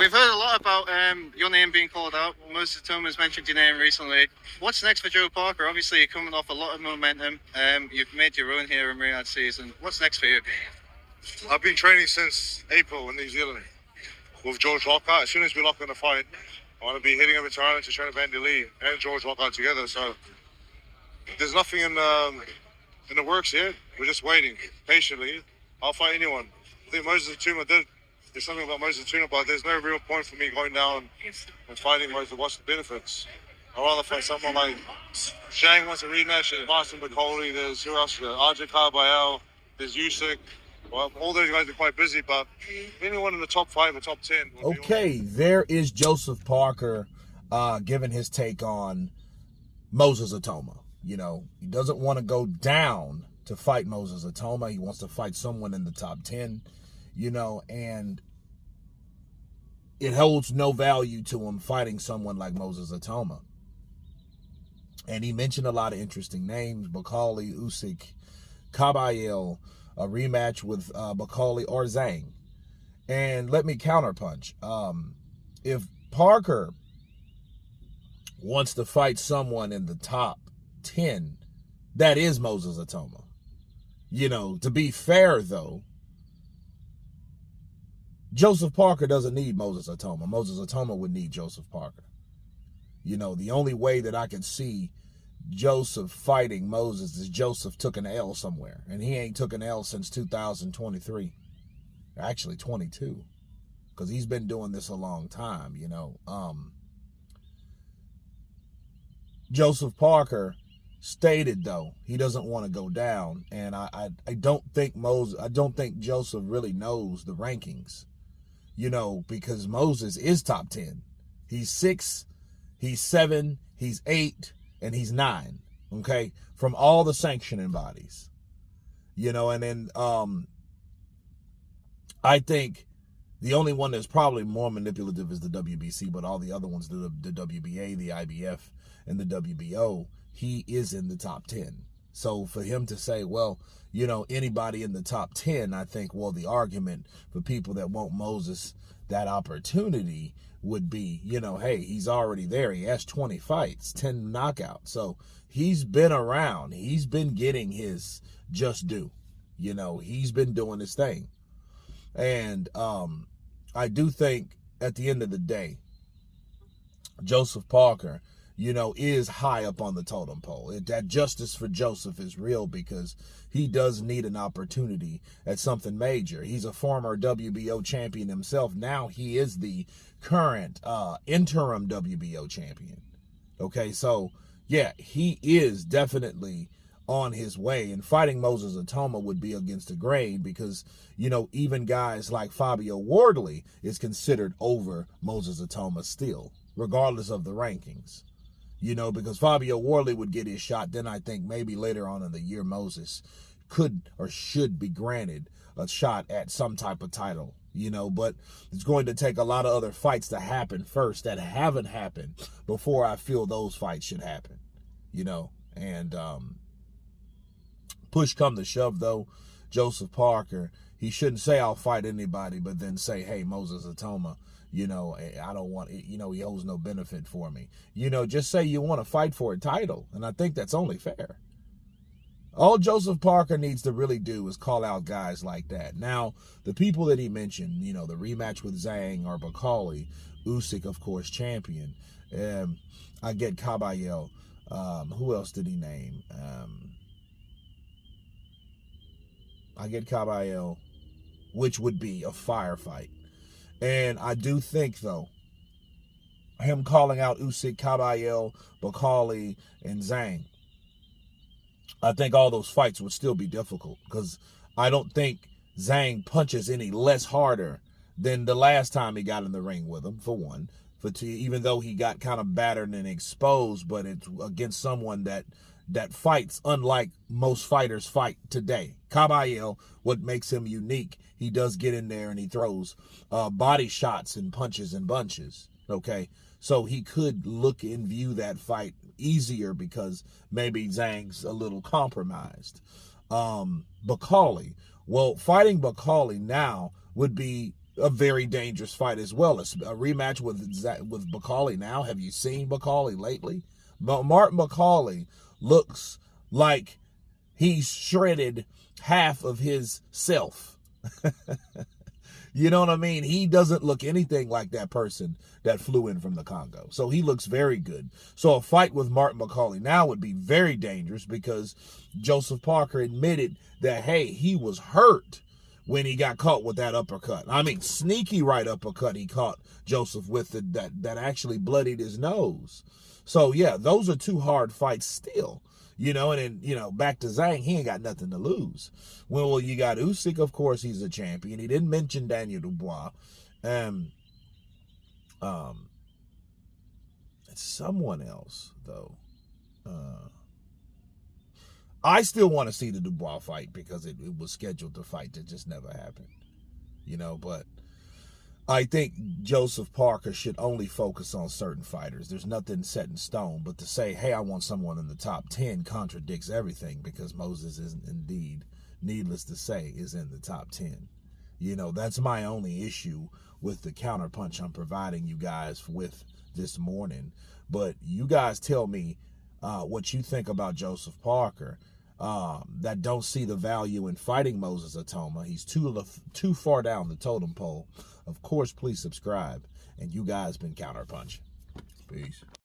We've heard a lot about your name being called out. Moses Itauma has mentioned your name recently. What's next for Joe Parker? Obviously, you're coming off a lot of momentum. You've made your run here in Riyadh season. What's next for you? I've been training since April in New Zealand with George Walker. As soon as we lock in the fight, I want to be hitting over to Ireland to train Andy Lee and George Walker together. So there's nothing in the works yet. We're just waiting patiently. I'll fight anyone. I think Moses Itauma did. There's something about Moses Itauma, but there's no real point for me going down and fighting Moses. What's the benefits? I'd rather fight someone like Zhang wants a rematch. There's Martin McCauley. There's who else? RJ Carbayel. There's Usyk. Well, all those guys are quite busy, but anyone in the top 5 or top 10. Okay, there is Joseph Parker giving his take on Moses Itauma. You know, he doesn't want to go down to fight Moses Itauma. He wants to fight someone in the top 10, you know, and it holds no value to him fighting someone like Moses Itauma. And he mentioned a lot of interesting names: McCauley, Usyk, Carbayel, a rematch with McCauley or Zhang. And let me counterpunch. If Parker wants to fight someone in the top 10, that is Moses Itauma. You know, to be fair, though, Joseph Parker doesn't need Moses Itauma. Moses Itauma would need Joseph Parker. You know, the only way that I can see Joseph fighting Moses is Joseph took an L somewhere, and he ain't took an L since 2023, actually 22, because he's been doing this a long time. You know, Joseph Parker stated, though, he doesn't want to go down, and I don't think Joseph really knows the rankings, you know, because Moses is top 10. He's 6, he's 7, he's 8, and he's 9, okay, from all the sanctioning bodies, you know. And then I think the only one that's probably more manipulative is the WBC, but all the other ones, the WBA, the IBF, and the WBO, he is in the top 10. So for him to say, well, you know, anybody in the top 10, I think, well, the argument for people that want Moses that opportunity would be, you know, hey, he's already there. He has 20 fights, 10 knockouts. So he's been around. He's been getting his just due. You know, he's been doing his thing. And I do think at the end of the day, Joseph Parker, you know, is high up on the totem pole. That justice for Joseph is real because he does need an opportunity at something major. He's a former WBO champion himself. Now he is the current interim WBO champion. Okay, so yeah, he is definitely on his way, and fighting Moses Itauma would be against the grain because, you know, even guys like Fabio Wardley is considered over Moses Itauma still, regardless of the rankings. You know, because Fabio Wardley would get his shot. Then I think maybe later on in the year, Moses could or should be granted a shot at some type of title, you know, but it's going to take a lot of other fights to happen first that haven't happened before I feel those fights should happen, you know. And push come to shove, though, Joseph Parker, he shouldn't say I'll fight anybody, but then say, hey, Moses Itauma, you know, I don't want, you know, he holds no benefit for me. You know, just say you want to fight for a title, and I think that's only fair. All Joseph Parker needs to really do is call out guys like that. Now, the people that he mentioned, you know, the rematch with Zhang or McCauley, Usyk, of course, champion. I get Carbayel. Who else did he name? I get Carbayel, which would be a firefight. And I do think, though, him calling out Usyk, Carbayel, McCauley, and Zhang, I think all those fights would still be difficult because I don't think Zhang punches any less harder than the last time he got in the ring with him, for one. For two, even though he got kind of battered and exposed, but it's against someone that fights unlike most fighters fight today. Carbayel, what makes him unique, he does get in there and he throws body shots and punches and bunches, okay? So he could look and view that fight easier because maybe Zhang's a little compromised. McCauley, well, fighting McCauley now would be a very dangerous fight as well. It's a rematch with McCauley now. Have you seen McCauley lately? Martin McCauley looks like he's shredded half of his self. You know what I mean? He doesn't look anything like that person that flew in from the Congo. So he looks very good. So a fight with Martin McCauley now would be very dangerous because Joseph Parker admitted that, hey, he was hurt when he got caught with that uppercut. I mean, sneaky right uppercut he caught Joseph with that actually bloodied his nose. So, yeah, those are two hard fights still. You know, and then, you know, back to Zhang, he ain't got nothing to lose. Well, you got Usyk, of course, he's a champion. He didn't mention Daniel Dubois. It's someone else, though. I still want to see the Dubois fight because it was scheduled to fight that just never happened. You know, but I think Joseph Parker should only focus on certain fighters. There's nothing set in stone, but to say, hey, I want someone in the top 10 contradicts everything because Moses is indeed, needless to say, is in the top 10. You know, that's my only issue with the counterpunch I'm providing you guys with this morning. But you guys tell me what you think about Joseph Parker that don't see the value in fighting Moses Itauma. He's too far down the totem pole. Of course, please subscribe. And you guys been Counterpunch. Peace.